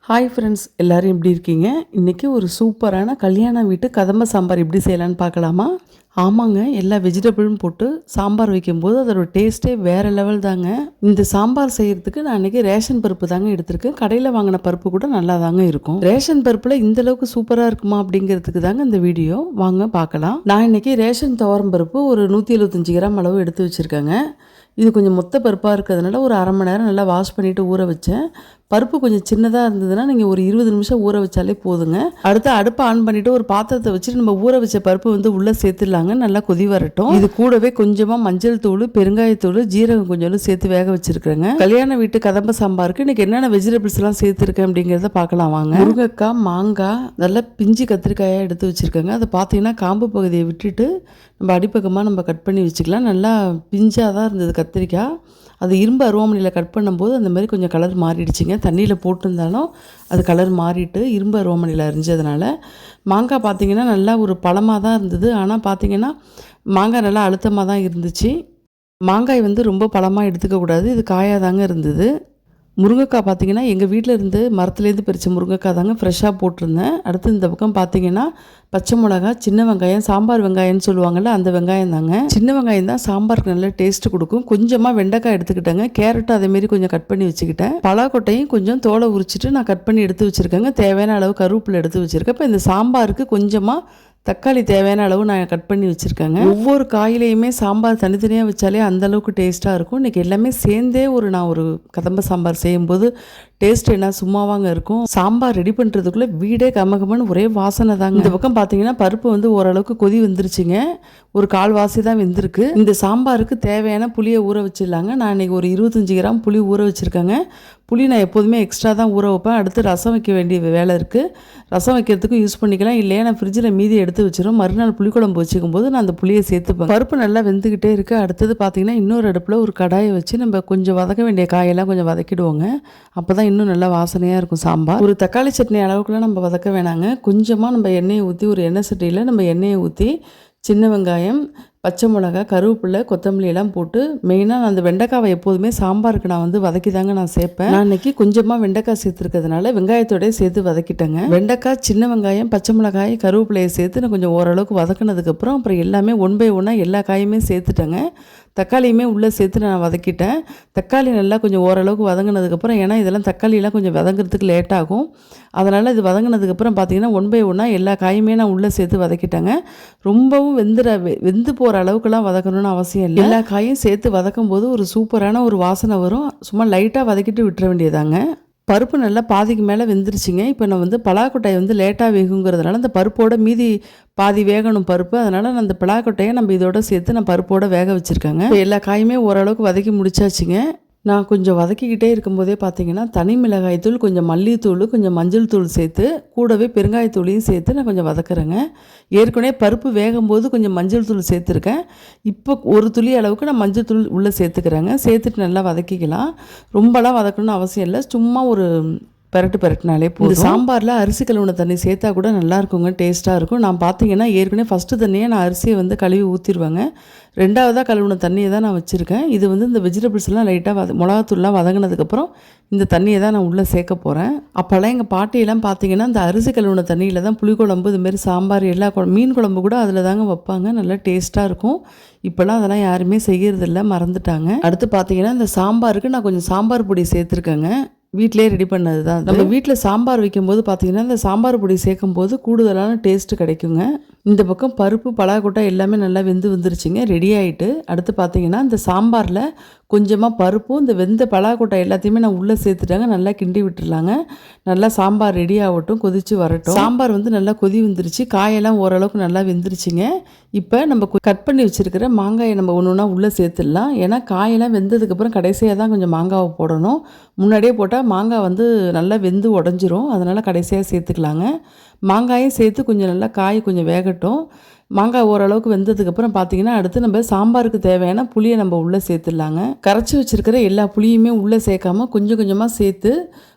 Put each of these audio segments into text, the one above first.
Hi friends, எல்லோரும் எப்படி இருக்கீங்க? இன்றைக்கி ஒரு சூப்பரான கல்யாண வீட்டு கதம்ப சாம்பார் எப்படி செய்யலான்னு பார்க்கலாமா? ஆமாங்க, எல்லா வெஜிடபிளும் போட்டு சாம்பார் வைக்கும்போது அதோட டேஸ்ட்டே வேறு லெவல் தாங்க. இந்த சாம்பார் செய்கிறதுக்கு நான் இன்றைக்கி ரேஷன் பருப்பு தாங்க எடுத்திருக்கேன். கடையில் வாங்கின பருப்பு கூட நல்லா தாங்க இருக்கும். ரேஷன் பருப்பில் இந்தளவுக்கு சூப்பராக இருக்குமா அப்படிங்கிறதுக்கு தாங்க இந்த வீடியோ. வாங்க பார்க்கலாம். நான் இன்றைக்கி ரேஷன் துவரம் பருப்பு ஒரு 175 கிராம் அளவு எடுத்து வச்சுருக்கேங்க. இது கொஞ்சம் மொத்த பருப்பாக இருக்கிறதுனால ஒரு அரை மணி நேரம் நல்லா வாஷ் பண்ணிவிட்டு ஊற வச்சேன். பருப்பு கொஞ்சம் சின்னதாக இருந்ததுன்னா நீங்கள் ஒரு 20 நிமிஷம் ஊற வச்சாலே போதுங்க. அடுத்து அடுப்பை ஆன் பண்ணிவிட்டு ஒரு பாத்திரத்தை வச்சுட்டு நம்ம ஊற வச்ச பருப்பு வந்து உள்ளே சேர்த்துடலாங்க. நல்லா கொதி வரட்டும். இது கூடவே கொஞ்சமாக மஞ்சள் தூள், பெருங்காயத்தூள், ஜீரகம் கொஞ்சம் சேர்த்து வேக வச்சுருக்கேங்க. கல்யாண வீட்டு கதம்ப சாம்பாருக்கு இன்றைக்கி என்னென்ன வெஜிடபிள்ஸ் எல்லாம் சேர்த்துருக்கேன் அப்படிங்கிறத பார்க்கலாம் வாங்க. முருங்கைக்காய், மாங்காய், நல்லா பிஞ்சு கத்திரிக்காயாக எடுத்து வச்சுருக்கேங்க. அதை பார்த்தீங்கன்னா காம்பு பகுதியை விட்டுட்டு நம்ம அடிப்பக்கமாக நம்ம கட் பண்ணி வச்சுக்கலாம். நல்லா பிஞ்சாக தான் இருந்தது கத்திரிக்காய். அது இரும்பு அருவாமனையில் கட் பண்ணும்போது அந்த மாதிரி கொஞ்சம் கலர் மாறிடுச்சிங்க. தண்ணியில் போட்டிருந்தாலும் அது கலர் மாறிட்டு இரும்பு அருவாமனையில் அரிஞ்சதுனால. மாங்காய் பார்த்திங்கன்னா நல்லா ஒரு பழமாக தான் இருந்தது. ஆனால் பார்த்திங்கன்னா மாங்காய் நல்லா அழுத்தமாக தான் இருந்துச்சு. மாங்காய் வந்து ரொம்ப பழமாக எடுத்துக்கக்கூடாது, இது காயாக தாங்க இருந்தது. முருங்கைக்காய் பார்த்திங்கன்னா எங்கள் வீட்டில் இருந்து மரத்துலேருந்து பறித்த முருங்கைக்காய் தாங்க ஃப்ரெஷ்ஷாக போட்டிருந்தேன். அடுத்து இந்த பக்கம் பார்த்திங்கன்னா பச்சை மிளகா, சின்ன வெங்காயம், சாம்பார் வெங்காயம்னு சொல்லுவாங்கள்ல அந்த வெங்காயம் தாங்க. சின்ன வெங்காயம் தான் சாம்பாருக்கு நல்ல டேஸ்ட்டு கொடுக்கும். கொஞ்சமாக வெண்டைக்காய் எடுத்துக்கிட்டேங்க. கேரட்டும் அதேமாரி கொஞ்சம் கட் பண்ணி வச்சுக்கிட்டேன். பலாக்கொட்டையும் கொஞ்சம் தோலை உரிச்சிட்டு நான் கட் பண்ணி எடுத்து வச்சுருக்கேங்க. தேவையான அளவு கருவேப்பிலை எடுத்து வச்சுருக்கேன். இப்போ இந்த சாம்பாருக்கு கொஞ்சமாக தக்காளி தேவையான அளவு நான் கட் பண்ணி வச்சுருக்கேங்க. ஒவ்வொரு காயிலையுமே சாம்பார் தனித்தனியாக வச்சாலே அந்தளவுக்கு டேஸ்ட்டாக இருக்கும். இன்றைக்கி எல்லாமே சேர்ந்தே நான் ஒரு கதம்ப சாம்பார் செய்யும்போது டேஸ்ட் என்ன சும்மாவாங்க இருக்கும். சாம்பார் ரெடி பண்ணுறதுக்குள்ளே வீடே கமகமன்னு ஒரே வாசனை தாங்க. இந்த பக்கம் பார்த்தீங்கன்னா பருப்பு வந்து ஓரளவுக்கு கொதி வந்துருச்சுங்க. ஒரு கால்வாசி தான் வெந்திருக்கு. இந்த சாம்பாருக்கு தேவையான புளியை ஊற வச்சிடலாங்க. நான் இன்றைக்கி ஒரு 25 கிராம் புளி ஊற வச்சுருக்கேங்க. புளி நான் எப்போதுமே எக்ஸ்ட்ரா தான் ஊற வைப்பேன். அடுத்து ரசம் வைக்க வேண்டிய வேலை இருக்குது. ரசம் வைக்கிறதுக்கும் யூஸ் பண்ணிக்கலாம். இல்லையா நான் ஃப்ரிட்ஜில் மீதி எடுத்து வச்சிடும். மறுநாள் புளிக்குழம்பு வச்சுக்கும் போது நான் அந்த புளியை சேர்த்துப்பேன். பருப்பு நல்லா வெந்துக்கிட்டே இருக்குது. அடுத்தது பார்த்திங்கன்னா இன்னொரு அடுப்பில் ஒரு கடாயை வச்சு நம்ம கொஞ்சம் வதக்க வேண்டிய காயெல்லாம் கொஞ்சம் வதக்கிடுவோங்க. அப்போ தான் இன்னும் நல்லா வாசனையாக இருக்கும் சாம்பார். ஒரு தக்காளி சட்னி அளவுக்குலாம் நம்ம வதக்க வேணாங்க. கொஞ்சமாக நம்ம எண்ணெயை ஊற்றி ஒரு எண்ணெய் சட்டியில் நம்ம எண்ணெயை ஊற்றி சின்ன வெங்காயம், பச்சை மிளகா, கருவேப்பிலை, கொத்தமல்லி எல்லாம் போட்டு மெயினாக நான் அந்த வெண்டைக்காவை எப்போதுமே சாம்பாருக்கு நான் வந்து வதக்கி தாங்க நான் சேர்ப்பேன். நான் இன்றைக்கி கொஞ்சமாக வெண்டைக்காய் சேர்த்துருக்கிறதுனால வெங்காயத்தோடய சேர்த்து வதக்கிட்டேங்க. வெண்டைக்காய், சின்ன வெங்காயம், பச்சை மிளகாய், கருவேப்பிலையை சேர்த்து நான் கொஞ்சம் ஓரளவுக்கு வதக்கினதுக்கப்புறம் அப்புறம் எல்லாமே 1 by 1 எல்லா காயுமே சேர்த்துட்டேங்க. தக்காளியுமே உள்ளே சேர்த்து நான் வதக்கிட்டேன். தக்காளி நல்லா கொஞ்சம் ஓரளவுக்கு வதங்கினதுக்கப்புறம், ஏன்னா இதெல்லாம் தக்காளியெல்லாம் கொஞ்சம் வதங்கிறதுக்கு லேட் ஆகும். அதனால் இது வதங்கினதுக்கப்புறம் பார்த்திங்கன்னா 1 by 1 எல்லா காயுமே நான் உள்ளே சேர்த்து வதக்கிட்டேங்க. ரொம்பவும் வெந்து போகிற அளவுக்குலாம் வதக்கணும்னு அவசியம் இல்லை. எல்லா காயும் சேர்த்து வதக்கும் போது ஒரு சூப்பரான ஒரு வாசனை வரும். சும்மா லைட்டாக வதக்கிட்டு விட்டுற வேண்டியதாங்க. பருப்பு நல்லா பாதிக்கு மேலே வெந்துருச்சுங்க. இப்போ நான் வந்து பலாக்கொட்டையை வந்து லேட்டாக வேகுங்கிறதுனால அந்த பருப்போட மீதி பாதி வேகணும் பருப்பு. அதனால் நான் அந்த பலாக்கொட்டையை நம்ம இதோட சேர்த்து நான் பருப்போட வேக வச்சுருக்கேங்க. இப்போ எல்லா காயுமே ஓரளவுக்கு வதக்கி முடிச்சாச்சுங்க. நான் கொஞ்சம் வதக்கிக்கிட்டே இருக்கும்போதே பார்த்தீங்கன்னா தனி மிளகாய் தூள், கொஞ்சம் மல்லித்தூள், கொஞ்சம் மஞ்சள் தூள் சேர்த்து கூடவே பெருங்காயத்தூளையும் சேர்த்து நான் கொஞ்சம் வதக்குறேங்க. ஏற்கனவே பருப்பு வேகும்போது கொஞ்சம் மஞ்சள் தூள் சேர்த்துருக்கேன். இப்போ ஒரு துளி அளவுக்கு நான் மஞ்சள் தூள் உள்ளே சேர்த்துக்கிறேங்க. சேர்த்துட்டு நல்லா வதக்கிக்கலாம். ரொம்பலாம் வதக்கணும்னு அவசியம் இல்லை. சும்மா ஒரு பெரட்டினாலே போதும். சாம்பாரில் அரிசி கழுவுன தண்ணி சேர்த்தா கூட நல்லா இருக்குங்க, டேஸ்ட்டாக இருக்கும். நான் பார்த்தீங்கன்னா ஏற்கனவே ஃபஸ்ட்டு தண்ணியை நான் அரிசியை வந்து கழுவி ஊற்றிடுவேங்க. 2வதாக கழுவுன தண்ணியை தான் நான் வச்சுருக்கேன். இது வந்து இந்த வெஜிடபிள்ஸ்லாம் லைட்டாக மிளகாத்தூள்லாம் வதங்கினதுக்கப்புறம் இந்த தண்ணியை தான் நான் உள்ளே சேர்க்க போகிறேன். அப்போல்லாம் எங்கள் பாட்டியெல்லாம் பார்த்தீங்கன்னா இந்த அரிசி கழுவுன தண்ணியில் தான் புளிக்குழம்பு, இதுமாரி சாம்பார், எல்லா மீன் குழம்பு கூட அதில் தாங்க வைப்பாங்க. நல்லா டேஸ்ட்டாக இருக்கும். இப்போல்லாம் அதெல்லாம் யாருமே செய்கிறதில்ல, மறந்துட்டாங்க. அடுத்து பார்த்தீங்கன்னா இந்த சாம்பாருக்கு நான் கொஞ்சம் சாம்பார் பொடி சேர்த்துருக்கேங்க. வீட்டிலே ரெடி பண்ணது தான். நம்ம வீட்டில் சாம்பார் வைக்கும்போது பார்த்திங்கன்னா இந்த சாம்பார் பொடி சேர்க்கும் போது கூடுதலான டேஸ்ட்டு கிடைக்குங்க. இந்த பக்கம் பருப்பு, பலாக்கொட்டை எல்லாமே நல்லா வந்துருச்சுங்க, ரெடி ஆகிட்டு. அடுத்து பார்த்திங்கன்னா இந்த சாம்பாரில் கொஞ்சமாக பருப்பும் இந்த வெந்த பலாக்கொட்டை எல்லாத்தையுமே நான் உள்ளே சேர்த்துட்டாங்க. நல்லா கிண்டி விட்டுருலாங்க. நல்லா சாம்பார் ரெடி ஆகட்டும், கொதித்து வரட்டும். சாம்பார் வந்து நல்லா கொதி வந்துருச்சு. காயெல்லாம் ஓரளவுக்கு நல்லா வெந்துருச்சுங்க. இப்போ நம்ம கட் பண்ணி வச்சுருக்கிற மாங்காயை நம்ம ஒன்று ஒன்றா உள்ளே சேர்த்துடலாம். ஏன்னா காயெல்லாம் வெந்ததுக்கப்புறம் கடைசியாக தான் கொஞ்சம் மாங்காவை போடணும். முன்னாடியே போட்டால் மாங்காய் வந்து நல்லா வெந்து உடஞ்சிரும். அதனால் கடைசியாக சேர்த்துக்கலாங்க. மாங்காயும் சேர்த்து கொஞ்சம் நல்லா காய் கொஞ்சம் வேகட்டும். மாங்காய் ஓரளவுக்கு வெந்ததுக்கப்புறம் பார்த்திங்கன்னா அடுத்து நம்ம சாம்பாருக்கு தேவையான புளியை நம்ம உள்ளே சேர்த்துடலாங்க. கரைச்சி வச்சுருக்கிற எல்லா புளியுமே உள்ளே சேர்க்காம கொஞ்சம் கொஞ்சமாக சேர்த்து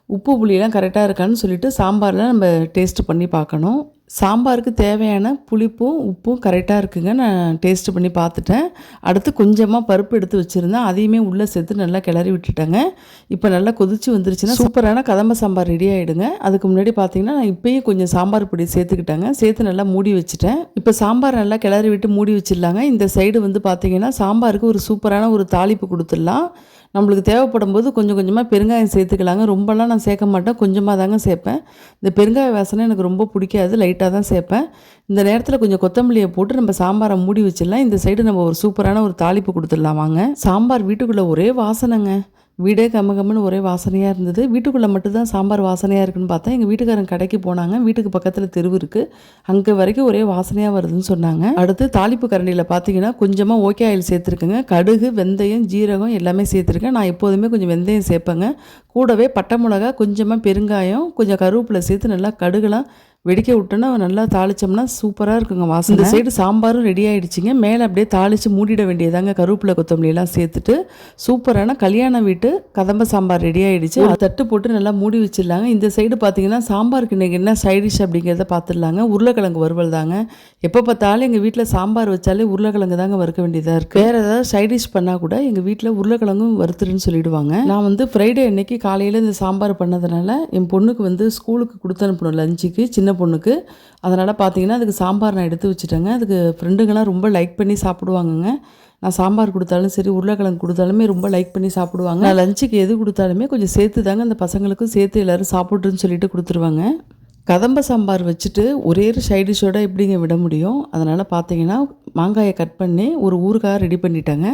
உப்பு புளியெல்லாம் கரெக்டாக இருக்கான்னு சொல்லிட்டு சாம்பாரில் நம்ம டேஸ்ட் பண்ணி பார்க்கணும். சாம்பாருக்கு தேவையான புளிப்பும் உப்பும் கரெக்டாக இருக்குங்க. நான் டேஸ்ட் பண்ணி பார்த்துட்டேன். அடுத்து கொஞ்சமாக பருப்பு எடுத்து வச்சுருந்தேன், அதையுமே உள்ளே சேர்த்து நல்லா கிளறி விட்டுட்டேங்க. இப்போ நல்லா கொதிச்சு வந்துருச்சுன்னா சூப்பரான கதம்ப சாம்பார் ரெடி ஆகிடுங்க. அதுக்கு முன்னாடி பார்த்தீங்கன்னா நான் இப்போயும் கொஞ்சம் சாம்பார் பொடி சேர்த்துக்கிட்டேங்க. சேர்த்து நல்லா மூடி வச்சுட்டேன். இப்போ சாம்பார் நல்லா கிளறி விட்டு மூடி வச்சிடலாங்க. இந்த சைடு வந்து பார்த்தீங்கன்னா சாம்பாருக்கு ஒரு சூப்பரான ஒரு தாளிப்பு கொடுத்துடலாம். நம்மளுக்கு தேவைப்படும் போது கொஞ்சம் கொஞ்சமாக பெருங்காயம் சேர்த்துக்கலாங்க. ரொம்பலாம் நான் சேர்க்க மாட்டேன், கொஞ்சமாக தாங்க சேர்ப்பேன். இந்த பெருங்காய வாசனை எனக்கு ரொம்ப பிடிக்காது, லைட்டாக தான் சேர்ப்பேன். இந்த நேரத்தில் கொஞ்சம் கொத்தமல்லியை போட்டு நம்ம சாம்பாரை மூடி வச்சிடலாம். இந்த சைடு நம்ம ஒரு சூப்பரான ஒரு தாளிப்பு கொடுத்துடலாம் வாங்க. சாம்பார் வீட்டுக்குள்ளே ஒரே வாசனைங்க. வீடே கம்மன்னு ஒரே வாசனையாக இருந்தது. வீட்டுக்குள்ளே மட்டும்தான் சாம்பார் வாசனையாக இருக்குன்னு பார்த்தா எங்கள் வீட்டுக்காரங்க கடைக்கு போனாங்க. வீட்டுக்கு பக்கத்தில் தெருவு இருக்குது, அங்கே வரைக்கும் ஒரே வாசனையாக வருதுன்னு சொன்னாங்க. அடுத்து தாளிப்பு கரண்டியில் பார்த்தீங்கன்னா கொஞ்சமாக ஓகே ஆயில் சேர்த்துருக்குங்க. கடுகு, வெந்தயம், ஜீரகம் எல்லாமே சேர்த்துருக்கேன். நான் எப்போதுமே கொஞ்சம் வெந்தயம் சேர்ப்பேங்க. கூடவே பட்டை மிளகா, கொஞ்சமாக பெருங்காயம், கொஞ்சம் கருவேப்பிலை சேர்த்து நல்லா கடுகுலாம் வெடிக்க விட்டோன்னா நல்லா தாளித்தோம்னா சூப்பராக இருக்குங்க வாசனை. இந்த சைடு சாம்பாரும் ரெடி ஆகிடுச்சிங்க. மேலே அப்படியே தாளித்து மூடிட வேண்டியதாங்க. கருவேப்பிலை, கொத்தமல்லியெல்லாம் சேர்த்துட்டு சூப்பரான கல்யாண வீட்டு கதம்ப சாம்பார் ரெடி ஆகிடுச்சு. ஒரு தட்டு போட்டு நல்லா மூடி வச்சிடலாங்க. இந்த சைடு பார்த்தீங்கன்னா சாம்பாருக்கு இன்றைக்கி என்ன சைடிஷ் அப்படிங்கிறத பார்த்துடலாங்க. உருளைக்கிழங்கு வறுவல் தாங்க. எப்போ பார்த்தாலும் எங்கள் வீட்டில் சாம்பார் வச்சாலே உருளைக்கிழங்கு தாங்க வறுக்க வேண்டியதாக இருக்குது. வேறு ஏதாவது சைடிஷ் பண்ணால் கூட எங்கள் வீட்டில் உருளைக்கிழங்கும் வறுத்துருன்னு சொல்லிடுவாங்க. நான் வந்து ஃப்ரைடே அன்னைக்கு காலையில் இந்த சாம்பார் பண்ணதுனால என் பொண்ணுக்கு வந்து ஸ்கூலுக்கு கொடுத்து அனுப்பணும் லஞ்சுக்கு, சின்ன பொண்ணுக்கு. அதனால் பார்த்தீங்கன்னா அதுக்கு சாம்பார் நான் எடுத்து வச்சுட்டேங்க. அதுக்கு ஃப்ரெண்டுங்கெல்லாம் ரொம்ப லைக் பண்ணி சாப்பிடுவாங்கங்க. நான் சாம்பார் கொடுத்தாலும் சரி, உருளைக்கிழங்கு கொடுத்தாலுமே ரொம்ப லைக் பண்ணி சாப்பிடுவாங்க. நான் லஞ்சுக்கு எது கொடுத்தாலுமே கொஞ்சம் சேர்த்து தாங்க அந்த பசங்களுக்கும் சேர்த்து எல்லோரும் சாப்பிட்ருன்னு சொல்லிட்டு கொடுத்துருவாங்க. கதம்ப சாம்பார் வச்சுட்டு ஒரே ஒரு சைடிஷோட எப்படிங்க விட முடியும்? அதனால் பார்த்தீங்கன்னா மாங்காயை கட் பண்ணி ஒரு ஊறுகாய் ரெடி பண்ணிட்டேங்க.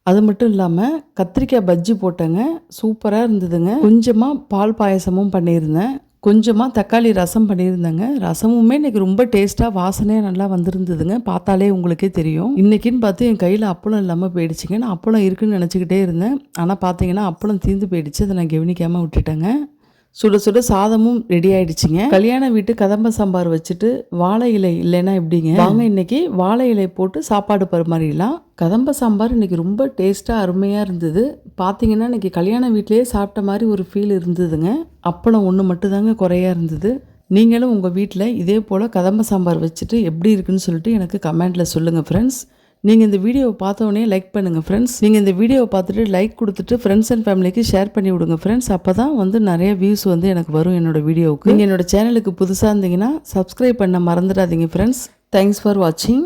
அது மட்டும் இல்லாமல் கத்திரிக்காய் பஜ்ஜி போட்டேங்க, சூப்பராக இருந்ததுங்க. கொஞ்சமாக பால் பாயசமும் பண்ணியிருந்தேன். கொஞ்சமாக தக்காளி ரசம் பண்ணியிருந்தேங்க. ரசமுமே இன்றைக்கி ரொம்ப டேஸ்ட்டாக வாசனையாக நல்லா வந்திருந்ததுங்க. பார்த்தாலே உங்களுக்கே தெரியும். இன்றைக்கின்னு பார்த்து என் கையில் அப்பளம் இல்லாமல் போயிடுச்சுங்க. நான் அப்பளம் இருக்குதுன்னு நினச்சிக்கிட்டே இருந்தேன். ஆனால் பார்த்தீங்கன்னா அப்பளம் தீர்ந்து போயிடுச்சு. அதை நான் கவனிக்காமல் விட்டுட்டேங்க. சுட சுட சாதமும் ரெடி ஆயிடுச்சுங்க. கல்யாண வீட்டு கதம்ப சாம்பார் வச்சுட்டு வாழை இலை இல்லைன்னா எப்படிங்க? வாங்க இன்னைக்கு வாழை இலை போட்டு சாப்பாடு பரிமாறிடலாம். கதம்ப சாம்பார் இன்னைக்கு ரொம்ப டேஸ்ட்டாக அருமையாக இருந்தது. பார்த்தீங்கன்னா இன்னைக்கு கல்யாண வீட்டிலேயே சாப்பிட்ட மாதிரி ஒரு ஃபீல் இருந்ததுங்க. அப்பளம் ஒன்று மட்டும்தாங்க குறையாக இருந்தது. நீங்களும் உங்கள் வீட்டில் இதே போல் கதம்ப சாம்பார் வச்சுட்டு எப்படி இருக்குன்னு சொல்லிட்டு எனக்கு கமெண்ட்டில் சொல்லுங்கள் ஃப்ரெண்ட்ஸ். நீங்கள் இந்த வீடியோவை பார்த்தோன்னே லைக் பண்ணுங்கள் ஃப்ரெண்ட்ஸ். நீங்கள் இந்த வீடியோவை பார்த்துட்டு லைக் கொடுத்துட்டு ஃப்ரெண்ட்ஸ் அண்ட் ஃபேமிலிக்கு ஷேர் பண்ணி விடுங்க ஃப்ரெண்ட்ஸ். அப்போ தான் வந்து நிறைய வியூஸ் வந்து எனக்கு வரும் என்னோடய வீடியோவுக்கு. நீங்கள் என்னோடய சேனலுக்கு புதுசாக இருந்தீங்கன்னா சப்ஸ்கிரைப் பண்ண மறந்துடாதீங்க ஃப்ரெண்ட்ஸ். தேங்க்ஸ் ஃபார் வாட்சிங்.